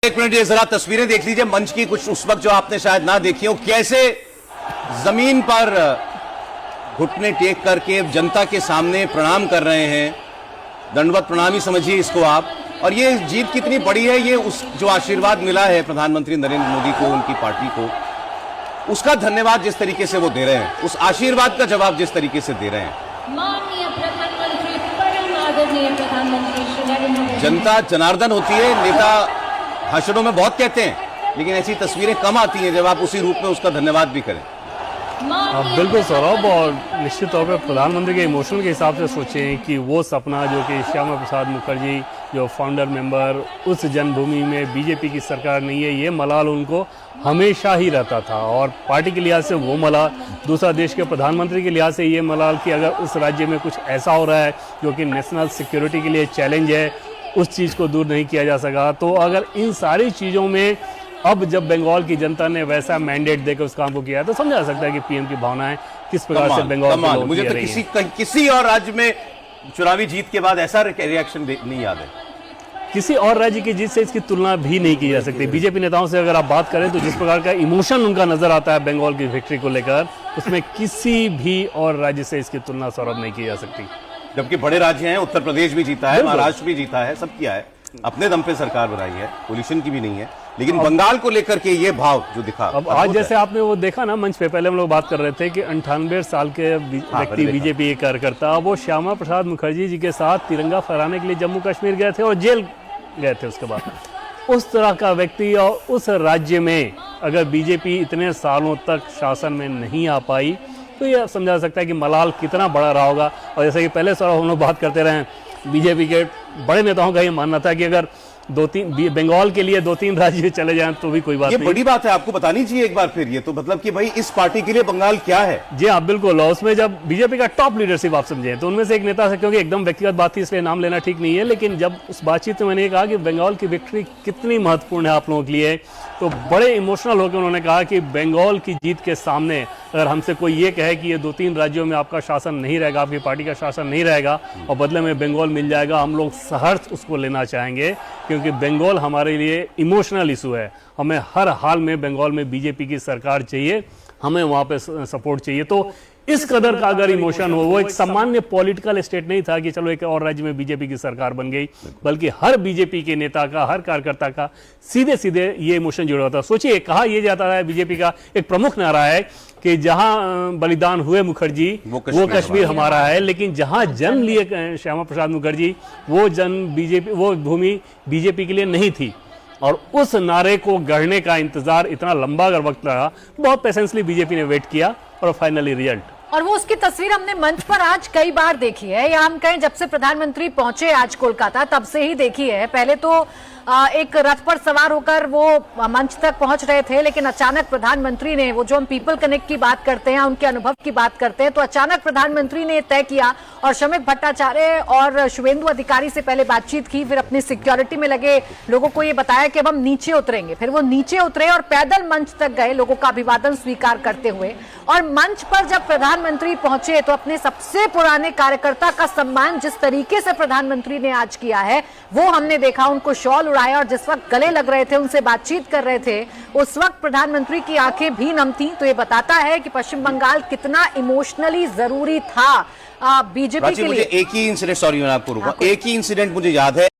एक मिनट, ये जरा तस्वीरें देख लीजिए मंच की, कुछ उस वक्त जो आपने शायद ना देखी हो, कैसे जमीन पर घुटने टेक करके जनता के सामने प्रणाम कर रहे हैं। दंडवत प्रणाम ही समझिए इसको आप। और ये जीत कितनी बड़ी है, ये उस जो आशीर्वाद मिला है प्रधानमंत्री नरेंद्र मोदी को, उनकी पार्टी को, उसका धन्यवाद जिस तरीके से वो दे रहे हैं, उस आशीर्वाद का जवाब जिस तरीके से दे रहे हैं। माननीय प्रधानमंत्री, परम आदरणीय प्रधानमंत्री श्री नरेंद्र मोदी। जनता जनार्दन होती है, नेता भाषणों में बहुत कहते हैं, लेकिन ऐसी तस्वीरें कम आती हैं जब आप उसी रूप में उसका धन्यवाद भी करें। बिल्कुल सौरभ, और निश्चित तौर पर प्रधानमंत्री के इमोशनल के हिसाब से सोचें कि वो सपना जो कि श्यामा प्रसाद मुखर्जी जो फाउंडर मेंबर, उस जन्मभूमि में बीजेपी की सरकार नहीं है, ये मलाल उनको हमेशा ही रहता था। और पार्टी के लिहाज से वो मलाल, दूसरा देश के प्रधानमंत्री के लिहाज से ये मलाल कि अगर उस राज्य में कुछ ऐसा हो रहा है जो कि नेशनल सिक्योरिटी के लिए चैलेंज है, उस चीज़ को दूर नहीं किया जा सका। तो अगर इन सारी चीज़ों में अब जब बंगाल की जनता ने वैसा मैंडेट देकर उस काम को किया तो समझा सकता है कि पीएम की भावनाएं किस प्रकार से बंगाल के लोग मुझे तो किसी और राज्य में चुनावी जीत के बाद ऐसा रिएक्शन नहीं याद है। किसी और राज्य की जीत से इसकी तुलना भी नहीं की जा सकती। बीजेपी नेताओं से अगर आप बात करें तो जिस प्रकार का इमोशन उनका नजर आता है बंगाल की विक्ट्री को लेकर, उसमें किसी भी और राज्य से इसकी तुलना सौरभ नहीं की जा सकती। जबकि बड़े राज्य हैं, उत्तर प्रदेश भी जीता है, महाराष्ट्र भी जीता है, सब किया है, अपने दम पे सरकार बनाई है, पोल्यूशन की भी नहीं है, लेकिन बंगाल को लेकर के ये भाव जो दिखा। अब आज जैसे आपने वो देखा ना मंच पे, पहले हम लोग बात कर रहे थे कि 98 साल के व्यक्ति बीजेपी के कार्यकर्ता, वो श्यामा प्रसाद मुखर्जी जी के साथ तिरंगा फहराने के लिए जम्मू कश्मीर गए थे और जेल गए थे उसके बाद। उस तरह का व्यक्ति और उस राज्य में अगर बीजेपी इतने सालों तक शासन में नहीं आ पाई तो ये समझा जा सकता है कि मलाल कितना बड़ा रहा होगा। और जैसे कि पहले सर हम लोग बात करते रहे, बीजेपी के बड़े नेताओं का ये मानना था कि अगर बंगाल के लिए 2-3 राज्य चले जाएं तो भी कोई बात नहीं। ये बड़ी बात है, आपको बतानी चाहिए एक बार फिर। ये तो मतलब कि भाई इस पार्टी के लिए बंगाल क्या है। जी हाँ बिल्कुल। और उसमें जब बीजेपी का टॉप लीडरशिप आप समझें तो उनमें से एक नेता से, क्योंकि एकदम व्यक्तिगत बात थी इसलिए नाम लेना ठीक नहीं है, लेकिन जब उस बातचीत में मैंने कहा कि बंगाल की विक्ट्री कितनी महत्वपूर्ण है आप लोगों के लिए, तो बड़े इमोशनल होकर उन्होंने कहा कि बंगाल की जीत के सामने अगर हमसे कोई ये कहे कि ये 2-3 राज्यों में आपका शासन नहीं रहेगा, आपकी पार्टी का शासन नहीं रहेगा और बदले में बंगाल मिल जाएगा, हम लोग सहर्ष उसको लेना चाहेंगे, क्योंकि बंगाल हमारे लिए इमोशनल इशू है। हमें हर हाल में बंगाल में बीजेपी की सरकार चाहिए, हमें वहाँ पे सपोर्ट चाहिए। तो इस कदर का अगर इमोशन हो, वो एक सामान्य पॉलिटिकल स्टेट नहीं था कि चलो एक और राज्य में बीजेपी की सरकार बन गई, बल्कि हर बीजेपी के नेता का, हर कार्यकर्ता का सीधे सीधे ये इमोशन जुड़ा होता। सोचिए, कहा यह जाता है, बीजेपी का एक प्रमुख नारा है कि जहां बलिदान हुए मुखर्जी वो कश्मीर हमारा है, लेकिन जहां जन्म लिए श्यामा प्रसाद मुखर्जी वो जन्म बीजेपी, वो भूमि बीजेपी के लिए नहीं थी। और उस नारे को गढ़ने का इंतजार इतना लंबा अगर वक्त लगा, बहुत पेशेंसली बीजेपी ने वेट किया और फाइनली रिजल्ट। और वो उसकी तस्वीर हमने मंच पर आज कई बार देखी है, या हम कहें जब से प्रधानमंत्री पहुंचे आज कोलकाता तब से ही देखी है। पहले तो एक रथ पर सवार होकर वो मंच तक पहुंच रहे थे, लेकिन अचानक प्रधानमंत्री ने, वो जो हम पीपल कनेक्ट की बात करते हैं, उनके अनुभव की बात करते हैं, तो अचानक प्रधानमंत्री ने तय किया और श्रमिक भट्टाचार्य और शुभेंदु अधिकारी से पहले बातचीत की, फिर अपनी सिक्योरिटी में लगे लोगों को ये बताया कि अब हम नीचे उतरेंगे। फिर वो नीचे उतरे और पैदल मंच तक गए लोगों का अभिवादन स्वीकार करते हुए। और मंच पर जब प्रधानमंत्री पहुंचे तो अपने सबसे पुराने कार्यकर्ता का सम्मान जिस तरीके से प्रधानमंत्री ने आज किया है वो हमने देखा। उनको शॉल उड़ाया और जिस वक्त गले लग रहे थे, उनसे बातचीत कर रहे थे, उस वक्त प्रधानमंत्री की आंखें भी नम थीं। तो ये बताता है कि पश्चिम बंगाल कितना इमोशनली जरूरी था बीजेपी के लिए। मुझे एक ही इंसिडेंट, सॉरी मैं आपको रुका, एक ही इंसिडेंट मुझे याद है।